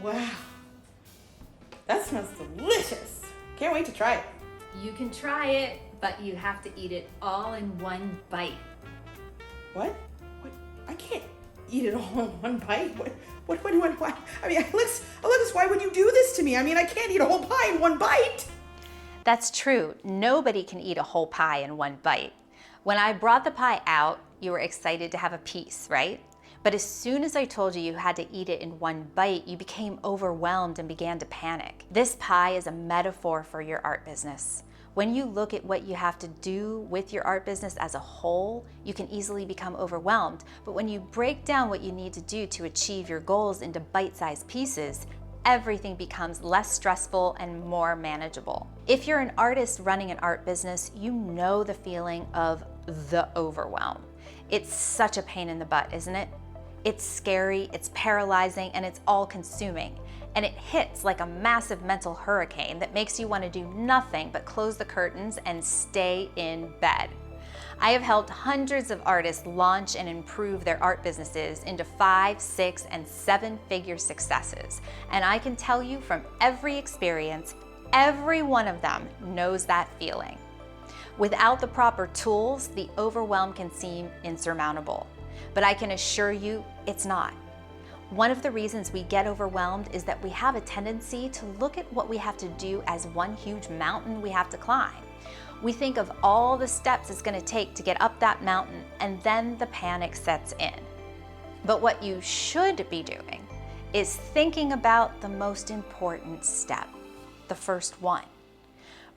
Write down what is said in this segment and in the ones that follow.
Wow, that smells delicious. Can't wait to try it. You can try it, but you have to eat it all in one bite. What? What? I can't eat it all in one bite. What? I mean, Alexis, why would you do this to me? I mean, I can't eat a whole pie in one bite. That's true. Nobody can eat a whole pie in one bite. When I brought the pie out, you were excited to have a piece, right? But as soon as I told you you had to eat it in one bite, you became overwhelmed and began to panic. This pie is a metaphor for your art business. When you look at what you have to do with your art business as a whole, you can easily become overwhelmed. But when you break down what you need to do to achieve your goals into bite-sized pieces, everything becomes less stressful and more manageable. If you're an artist running an art business, you know the feeling of the overwhelm. It's such a pain in the butt, isn't it? It's scary, it's paralyzing, and it's all-consuming. And it hits like a massive mental hurricane that makes you want to do nothing but close the curtains and stay in bed. I have helped hundreds of artists launch and improve their art businesses into 5, 6, and 7-figure successes. And I can tell you from every experience, every one of them knows that feeling. Without the proper tools, the overwhelm can seem insurmountable. But I can assure you, it's not. One of the reasons we get overwhelmed is that we have a tendency to look at what we have to do as one huge mountain we have to climb. We think of all the steps it's going to take to get up that mountain, and then the panic sets in. But what you should be doing is thinking about the most important step, the first one.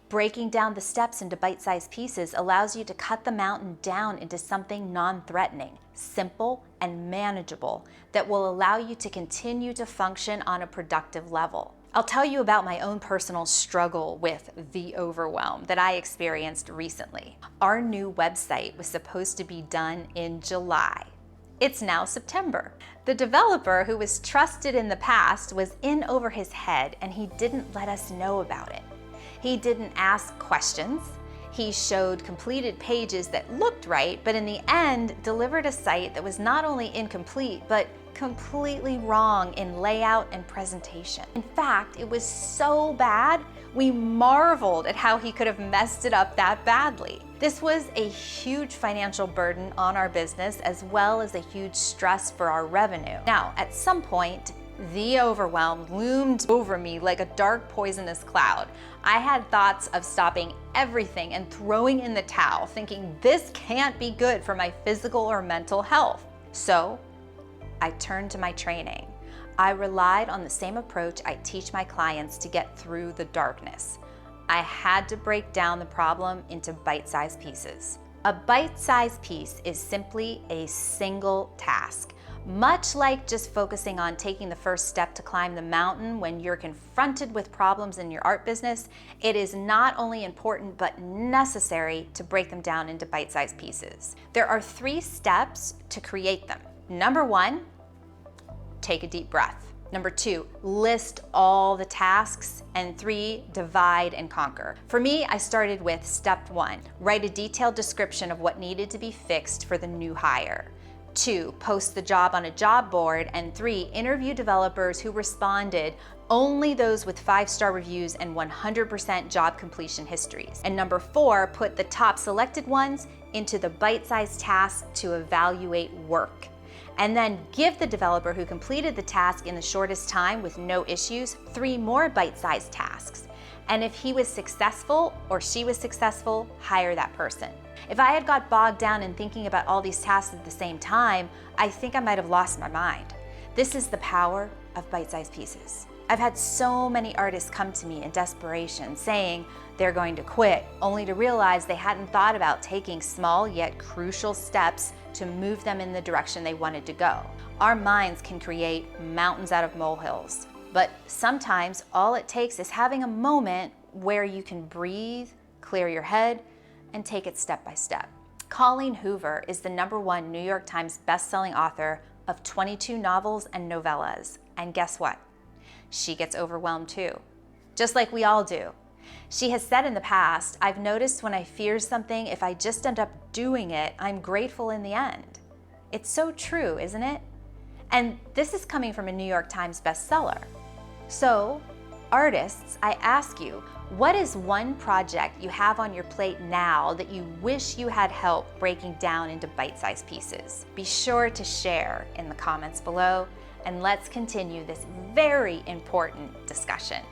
Breaking down the steps into bite-sized pieces allows you to cut the mountain down into something non-threatening, simple, and manageable that will allow you to continue to function on a productive level. I'll tell you about my own personal struggle with the overwhelm that I experienced recently. Our new website was supposed to be done in July. It's now September. The developer who was trusted in the past was in over his head, and he didn't let us know about it. He didn't ask questions. He showed completed pages that looked right, but in the end delivered a site that was not only incomplete, but completely wrong in layout and presentation. In fact, it was so bad, we marveled at how he could have messed it up that badly. This was a huge financial burden on our business, as well as a huge stress for our revenue. Now, at some point, the overwhelm loomed over me like a dark, poisonous cloud. I had thoughts of stopping everything and throwing in the towel, thinking this can't be good for my physical or mental health. So I turned to my training. I relied on the same approach I teach my clients to get through the darkness. I had to break down the problem into bite-sized pieces. A bite-sized piece is simply a single task. Much like just focusing on taking the first step to climb the mountain when you're confronted with problems in your art business, it is not only important but necessary to break them down into bite-sized pieces. There are 3 steps to create them. Number 1, take a deep breath. Number 2, list all the tasks. And 3, divide and conquer. For me, I started with step 1, write a detailed description of what needed to be fixed for the new hire. 2, post the job on a job board. And 3, interview developers who responded, only those with 5-star reviews and 100% job completion histories. And number 4, put the top selected ones into the bite-sized tasks to evaluate work. And then give the developer who completed the task in the shortest time with no issues 3 more bite-sized tasks. And if he was successful or she was successful, hire that person. If I had got bogged down in thinking about all these tasks at the same time, I think I might have lost my mind. This is the power of bite-sized pieces. I've had so many artists come to me in desperation saying they're going to quit, only to realize they hadn't thought about taking small yet crucial steps to move them in the direction they wanted to go. Our minds can create mountains out of molehills, but sometimes all it takes is having a moment where you can breathe, clear your head, and take it step by step. Colleen Hoover is the #1 New York Times bestselling author of 22 novels and novellas. And guess what? She gets overwhelmed too, just like we all do. She has said in the past, I've noticed when I fear something, if I just end up doing it, I'm grateful in the end. It's so true, isn't it? And this is coming from a New York Times bestseller. So, artists, I ask you, what is one project you have on your plate now that you wish you had help breaking down into bite-sized pieces? Be sure to share in the comments below, and let's continue this very important discussion.